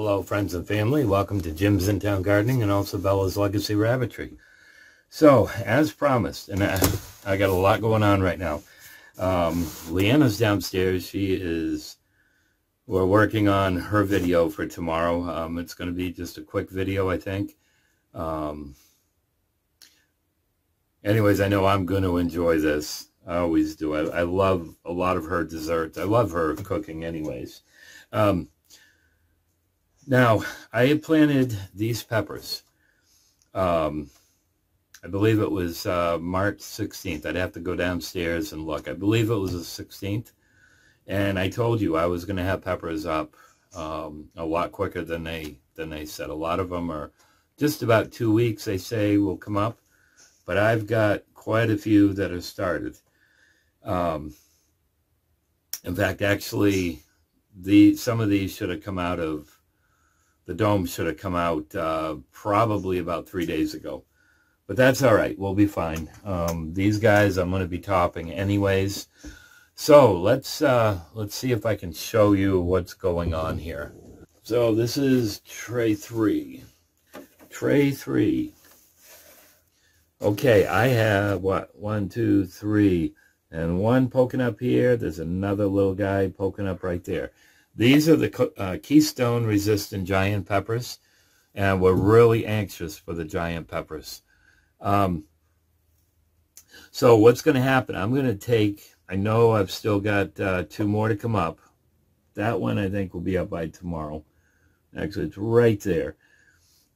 Hello friends and family, welcome to Jim's In Town Gardening and also Bella's Legacy Rabbitry. So, as promised, and I got a lot going on right now. Leanna's downstairs. We're working on her video for tomorrow. It's going to be just a quick video, I think. Anyways, I know I'm going to enjoy this. I always do. I love a lot of her desserts. I love her cooking anyways. Now, I had planted these peppers. I believe it was March 16th. I'd have to go downstairs and look. I believe it was the 16th. And I told you I was going to have peppers up a lot quicker than they said. A lot of them are just about 2 weeks, they say, will come up. But I've got quite a few that are started. In fact, actually, some of these should have come out of, the dome should have come out probably about 3 days ago. But that's all right. We'll be fine. These guys I'm going to be topping anyways. So let's see if I can show you what's going on here. So this is tray 3. Tray 3. Okay, I have, what, 1, 2, 3, and one poking up here. There's another little guy poking up right there. These are the Keystone-resistant giant peppers, and we're really anxious for the giant peppers. So what's going to happen, I'm going to take, I know I've still got 2 more to come up. That one I think will be up by tomorrow. Actually, it's right there.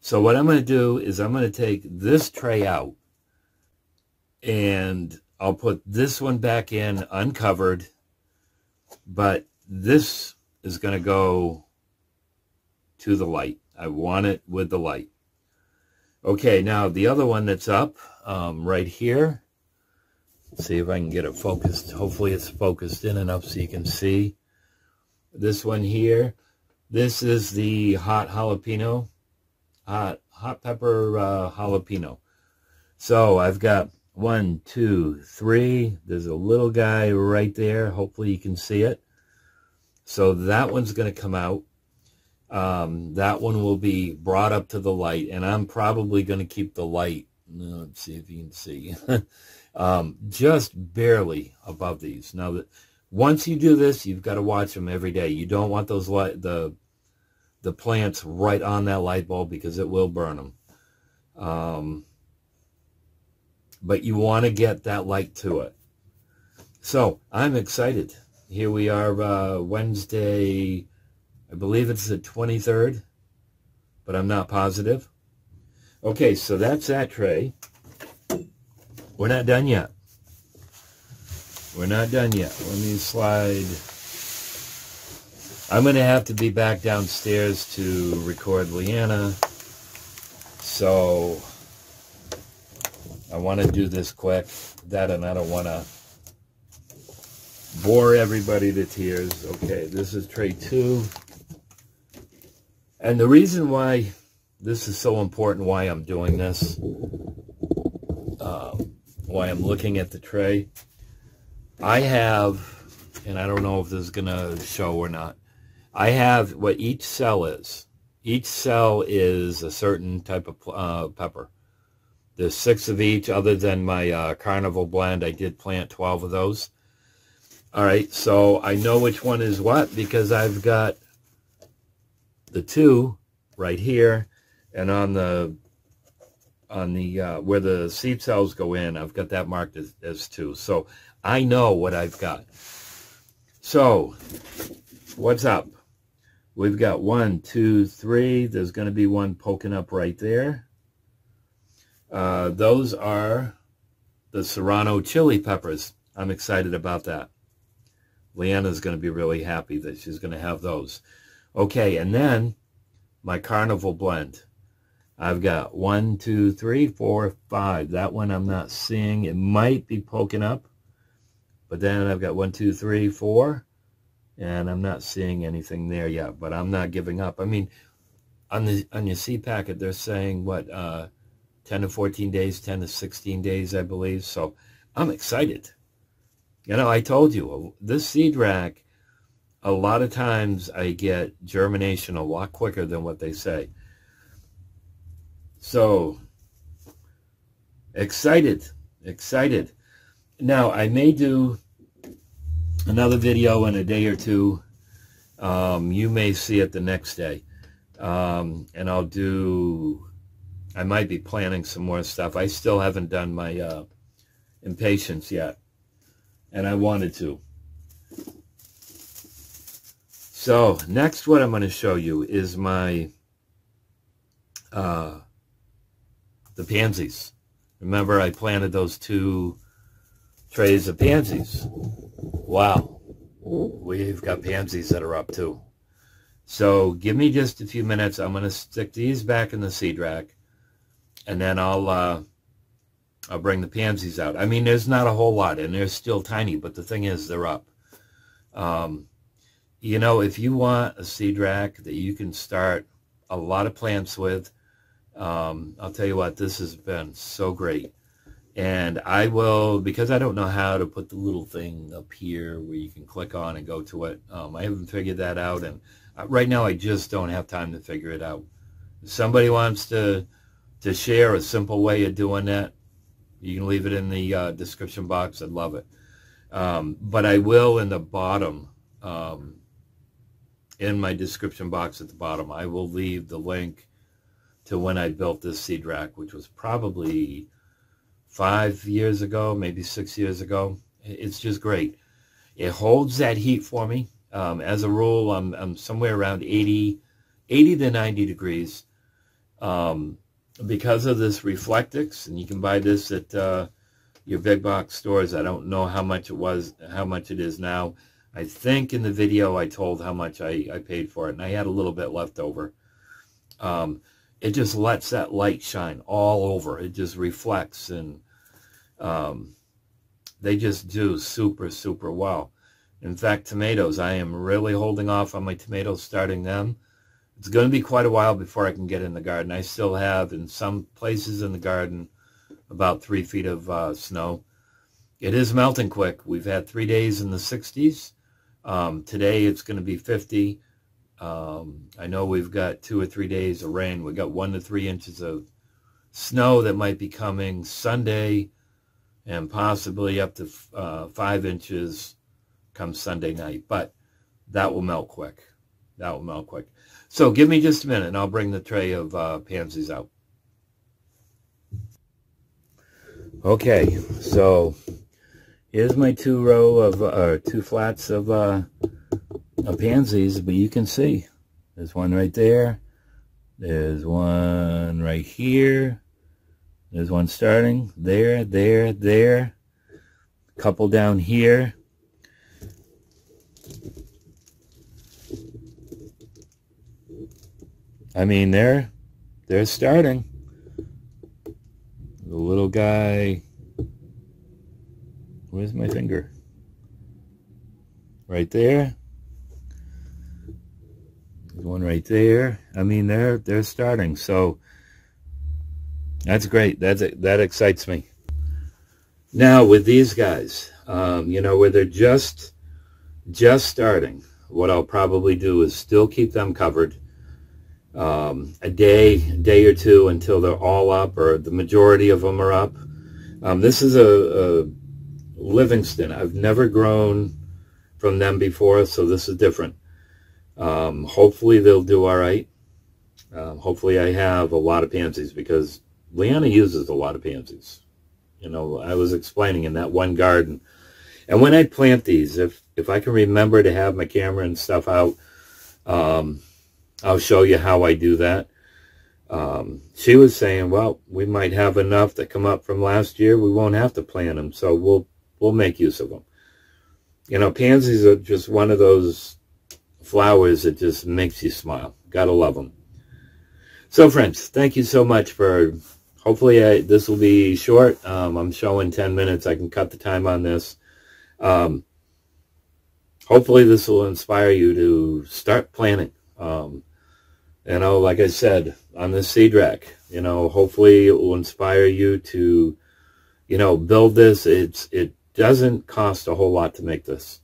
So what I'm going to do is I'm going to take this tray out, and I'll put this one back in uncovered, but this is going to go to the light. I want it with the light. Okay, now the other one that's up right here. Let's see if I can get it focused. Hopefully it's focused in enough so you can see. This one here. This is the hot jalapeno. Hot pepper jalapeno. So I've got 1, 2, 3. There's a little guy right there. Hopefully you can see it. So that one's going to come out. That one will be brought up to the light, and I'm probably going to keep the light. Let's see if you can see. Just barely above these. Now, once you do this, you've got to watch them every day. You don't want those the plants right on that light bulb because it will burn them. But you want to get that light to it. So I'm excited. Here we are, Wednesday, I believe it's the 23rd, but I'm not positive. Okay, so that's that tray. We're not done yet. We're not done yet. Let me slide. I'm going to have to be back downstairs to record Leanna, so I want to do this quick. That, and I don't want to bore everybody to tears. Okay, this is tray 2. And the reason why this is so important, why I'm doing this, why I'm looking at the tray, I have, and I don't know if this is going to show or not, I have what each cell is. Each cell is a certain type of pepper. There's 6 of each, other than my Carnival blend. I did plant 12 of those. All right, so I know which one is what because I've got the 2 right here, and on the where the seed cells go in, I've got that marked as 2. So I know what I've got. So what's up? We've got 1, 2, 3. There's going to be one poking up right there. Those are the Serrano chili peppers. I'm excited about that. Leanna's going to be really happy that she's going to have those. Okay, and then my Carnival blend. I've got 1, 2, 3, 4, 5. That one I'm not seeing. It might be poking up. But then I've got 1, 2, 3, 4. And I'm not seeing anything there yet. But I'm not giving up. I mean, on your seed packet, they're saying, what, 10 to 14 days, 10 to 16 days, I believe. So I'm excited. You know, I told you, this seed rack a lot of times I get germination a lot quicker than what they say. So, excited. Now, I may do another video in a day or two. You may see it the next day. And I might be planning some more stuff. I still haven't done my impatiens yet. And I wanted to. So, next what I'm going to show you is my, the pansies. Remember, I planted those 2 trays of pansies. Wow. We've got pansies that are up too. So, give me just a few minutes. I'm going to stick these back in the seed rack. And then I'll bring the pansies out. I mean, there's not a whole lot, and they're still tiny, but the thing is, they're up. You know, if you want a seed rack that you can start a lot of plants with, I'll tell you what, this has been so great. And I will, because I don't know how to put the little thing up here where you can click on and go to it. I haven't figured that out, and right now I just don't have time to figure it out. If somebody wants to share a simple way of doing that, you can leave it in the description box. I'd love it. But I will in the bottom, in my description box at the bottom, I will leave the link to when I built this seed rack, which was probably 5 years ago, maybe 6 years ago. It's just great. It holds that heat for me. As a rule, I'm somewhere around 80 to 90 degrees. Because of this Reflectix, and you can buy this at your big box stores. I don't know how much it is now. I think in the video I told how much I paid for it, and I had a little bit left over. It just lets that light shine all over. It just reflects, and they just do super, super well. In fact, tomatoes, I am really holding off on my tomatoes, starting them. It's going to be quite a while before I can get in the garden. I still have, in some places in the garden, about 3 feet of snow. It is melting quick. We've had 3 days in the 60s. Today it's going to be 50. I know we've got 2 or 3 days of rain. We've got 1 to 3 inches of snow that might be coming Sunday, and possibly up to 5 inches come Sunday night. But that will melt quick. That will melt quick. So give me just a minute, and I'll bring the tray of pansies out. Okay, so here's my 2 flats of pansies, but you can see there's one right there. There's one right here. There's one starting there, there. A couple down here. I mean, they're starting. The little guy, where's my finger? Right there. There's one right there. I mean, they're starting. So that's great. That excites me. Now with these guys, you know, where they're just starting, what I'll probably do is still keep them covered. A day or two until they're all up, or the majority of them are up. This is a Livingston. I've never grown from them before, so this is different. Hopefully they'll do all right. Hopefully I have a lot of pansies, because Leanna uses a lot of pansies. You know, I was explaining in that one garden. And when I plant these, if I can remember to have my camera and stuff out, I'll show you how I do that. She was saying, well, we might have enough that come up from last year. We won't have to plant them, so we'll make use of them. You know, pansies are just one of those flowers that just makes you smile. Gotta love them. So, friends, thank you so much for... Hopefully, this will be short. I'm showing 10 minutes. I can cut the time on this. Hopefully, this will inspire you to start planting. You know, like I said, on this seed rack, you know, hopefully it will inspire you to, you know, build this. It doesn't cost a whole lot to make this.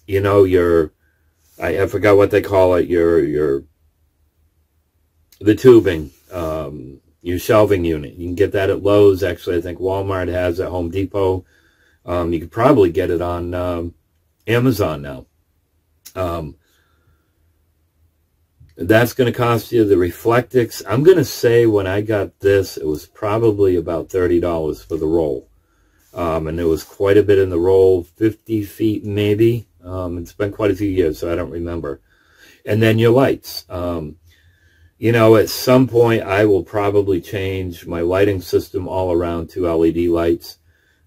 you know, your, I forgot what they call it, the tubing, your shelving unit. You can get that at Lowe's. Actually, I think Walmart has at Home Depot. You could probably get it on Amazon now. That's going to cost you. The Reflectix, I'm going to say when I got this, it was probably about $30 for the roll. And there was quite a bit in the roll, 50 feet maybe. It's been quite a few years, so I don't remember. And then your lights. You know, at some point, I will probably change my lighting system all around to LED lights.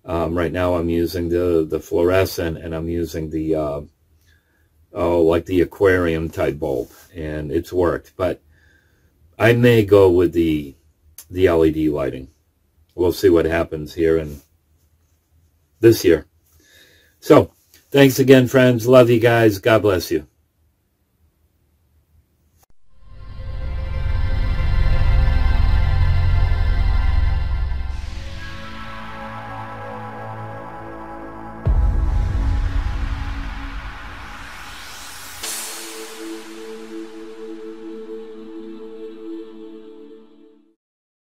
Right now, I'm using the fluorescent, and I'm using the like the aquarium type bulb, and it's worked. But I may go with the LED lighting. We'll see what happens here in this year. So, thanks again, friends. Love you guys. God bless you.